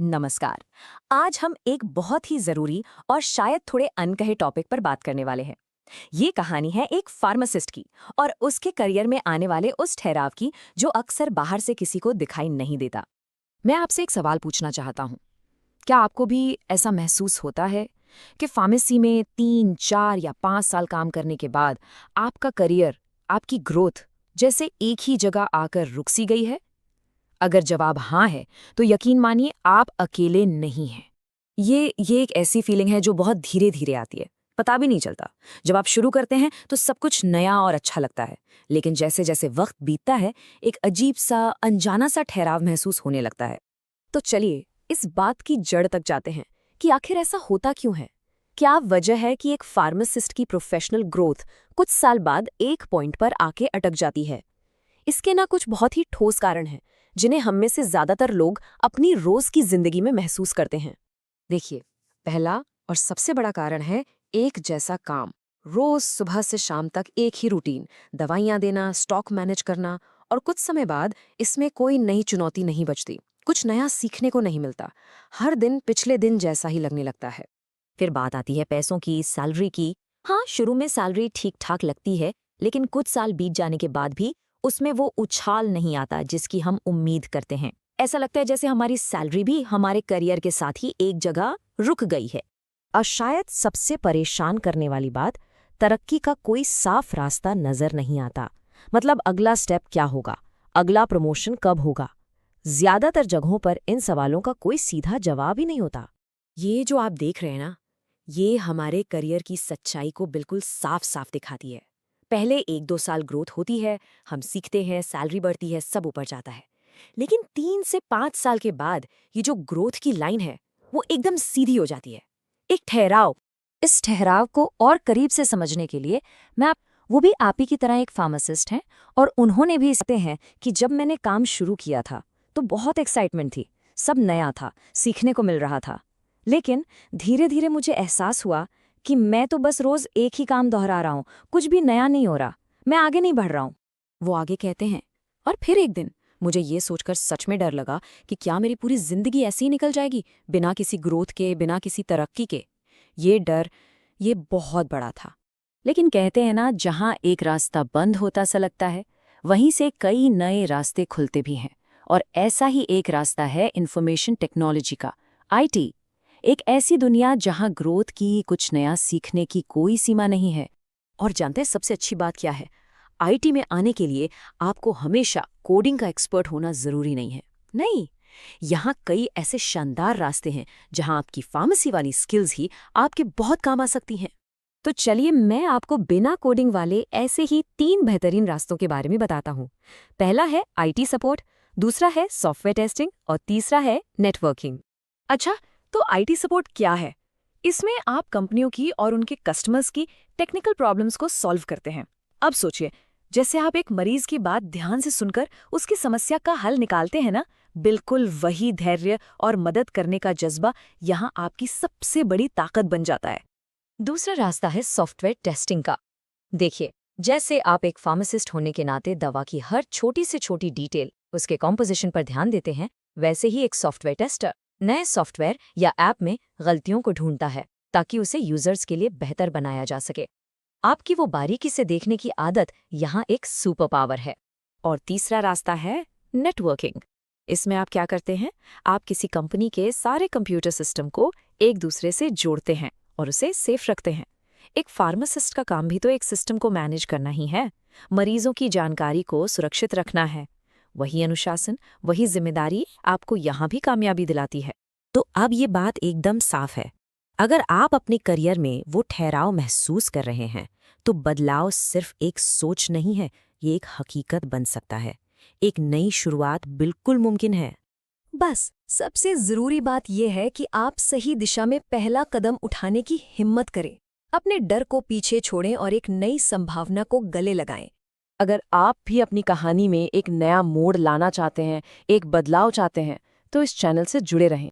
नमस्कार। आज हम एक बहुत ही जरूरी और शायद थोड़े अनकहे टॉपिक पर बात करने वाले हैं। ये कहानी है एक फार्मासिस्ट की और उसके करियर में आने वाले उस ठहराव की जो अक्सर बाहर से किसी को दिखाई नहीं देता। मैं आपसे एक सवाल पूछना चाहता हूँ। क्या आपको भी ऐसा महसूस होता है कि फार्मेसी में 3, 4 या 5 साल काम करने के बाद आपका करियर, आपकी ग्रोथ जैसे एक ही जगह आकर रुक सी गई है? अगर जवाब हाँ है, तो यकीन मानिए आप अकेले नहीं हैं। ये एक ऐसी फीलिंग है जो बहुत धीरे-धीरे आती है, पता भी नहीं चलता। जब आप शुरू करते हैं तो सब कुछ नया और अच्छा लगता है, लेकिन जैसे-जैसे वक्त बीतता है, एक अजीब-सा, अनजाना-सा ठहराव महसूस होने लगता है। तो चलिए, इस बात की जड़ तक जाते हैं कि आखिर ऐसा होता क्यों है? क्या वजह है कि एक फार्मासिस्ट की प्रोफेशनल ग्रोथ कुछ साल बाद एक पॉइंट पर आके अटक जाती है? इसके ना कुछ बहुत ही ठोस कारण हैं, जिन्हें हम में से ज्यादातर लोग अपनी रोज की जिंदगी में महसूस करते हैं। देखिए, पहला और सबसे बड़ा कारण है एक जैसा काम। रोज सुबह से शाम तक एक ही रूटीन, दवाइयां देना, स्टॉक मैनेज करना, और कुछ समय बाद इसमें कोई नई चुनौती नहीं बचती, कुछ नया सीखने को नहीं मिलता। हर दिन पिछले दिन जैसा ही लगने लगता है। फिर बात आती है पैसों की, सैलरी की। हाँ, शुरू में सैलरी ठीक ठाक लगती है, लेकिन कुछ साल बीत जाने के बाद भी उसमें वो उछाल नहीं आता जिसकी हम उम्मीद करते हैं। ऐसा लगता है जैसे हमारी सैलरी भी हमारे करियर के साथ ही एक जगह रुक गई है। और शायद सबसे परेशान करने वाली बात, तरक्की का कोई साफ रास्ता नजर नहीं आता। मतलब अगला स्टेप क्या होगा, अगला प्रमोशन कब होगा? ज्यादातर जगहों पर इन सवालों का कोई सीधा जवाब ही नहीं होता। ये जो आप देख रहे हैं ना, ये हमारे करियर की सच्चाई को बिल्कुल साफ साफ दिखाती है। पहले 1-2 साल ग्रोथ होती है, हम सीखते हैं, सैलरी बढ़ती है, सब ऊपर जाता है। लेकिन 3 से 5 साल के बाद ये जो ग्रोथ की लाइन है, वो एकदम सीधी हो जाती है। एक ठहराव। इस ठहराव को और करीब से समझने के लिए वो भी आप ही की तरह एक फार्मासिस्ट हैं, और उन्होंने भी कहते हैं कि जब मैंने काम शुरू किया था तो बहुत एक्साइटमेंट थी, सब नया था, सीखने को मिल रहा था। लेकिन धीरे धीरे मुझे एहसास हुआ कि मैं तो बस रोज एक ही काम दोहरा रहा हूँ, कुछ भी नया नहीं हो रहा, मैं आगे नहीं बढ़ रहा हूँ। वो आगे कहते हैं, और फिर एक दिन मुझे ये सोचकर सच में डर लगा कि क्या मेरी पूरी जिंदगी ऐसी ही निकल जाएगी, बिना किसी ग्रोथ के, बिना किसी तरक्की के। ये डर, ये बहुत बड़ा था। लेकिन कहते हैं ना, जहाँ एक रास्ता बंद होता सा लगता है, वहीं से कई नए रास्ते खुलते भी हैं। और ऐसा ही एक रास्ता है इंफॉर्मेशन टेक्नोलॉजी का, आईटी। एक ऐसी दुनिया जहां ग्रोथ की, कुछ नया सीखने की कोई सीमा नहीं है। और जानते हैं सबसे अच्छी बात क्या है? आईटी में आने के लिए आपको हमेशा कोडिंग का एक्सपर्ट होना जरूरी नहीं है। नहीं, यहाँ कई ऐसे शानदार रास्ते हैं जहां आपकी फार्मेसी वाली स्किल्स ही आपके बहुत काम आ सकती हैं। तो चलिए, मैं आपको बिना कोडिंग वाले ऐसे ही 3 बेहतरीन रास्तों के बारे में बताता हूँ। पहला है आईटी सपोर्ट, दूसरा है सॉफ्टवेयर टेस्टिंग, और तीसरा है नेटवर्किंग। अच्छा, तो आईटी सपोर्ट क्या है? इसमें आप कंपनियों की और उनके कस्टमर्स की टेक्निकल प्रॉब्लम्स को सॉल्व करते हैं। अब सोचिए, जैसे आप एक मरीज की बात ध्यान से सुनकर उसकी समस्या का हल निकालते हैं ना, बिल्कुल वही धैर्य और मदद करने का जज्बा यहाँ आपकी सबसे बड़ी ताकत बन जाता है। दूसरा रास्ता है सॉफ्टवेयर टेस्टिंग का। देखिए, जैसे आप एक फार्मासिस्ट होने के नाते दवा की हर छोटी से छोटी डिटेल, उसके कॉम्पोजिशन पर ध्यान देते हैं, वैसे ही एक सॉफ्टवेयर टेस्टर नए सॉफ्टवेयर या ऐप में गलतियों को ढूंढता है ताकि उसे यूजर्स के लिए बेहतर बनाया जा सके। आपकी वो बारीकी से देखने की आदत यहाँ एक सुपर पावर है। और तीसरा रास्ता है नेटवर्किंग। इसमें आप क्या करते हैं? आप किसी कंपनी के सारे कंप्यूटर सिस्टम को एक दूसरे से जोड़ते हैं और उसे सेफ रखते हैं। एक फार्मासिस्ट का काम भी तो एक सिस्टम को मैनेज करना ही है, मरीजों की जानकारी को सुरक्षित रखना है। वही अनुशासन, वही जिम्मेदारी आपको यहाँ भी कामयाबी दिलाती है। तो अब ये बात एकदम साफ है, अगर आप अपने करियर में वो ठहराव महसूस कर रहे हैं, तो बदलाव सिर्फ एक सोच नहीं है, ये एक हकीकत बन सकता है। एक नई शुरुआत बिल्कुल मुमकिन है। बस सबसे जरूरी बात यह है कि आप सही दिशा में पहला कदम उठाने की हिम्मत करें। अपने डर को पीछे छोड़ें और एक नई संभावना को गले लगाएं। अगर आप भी अपनी कहानी में एक नया मोड़ लाना चाहते हैं, एक बदलाव चाहते हैं, तो इस चैनल से जुड़े रहें।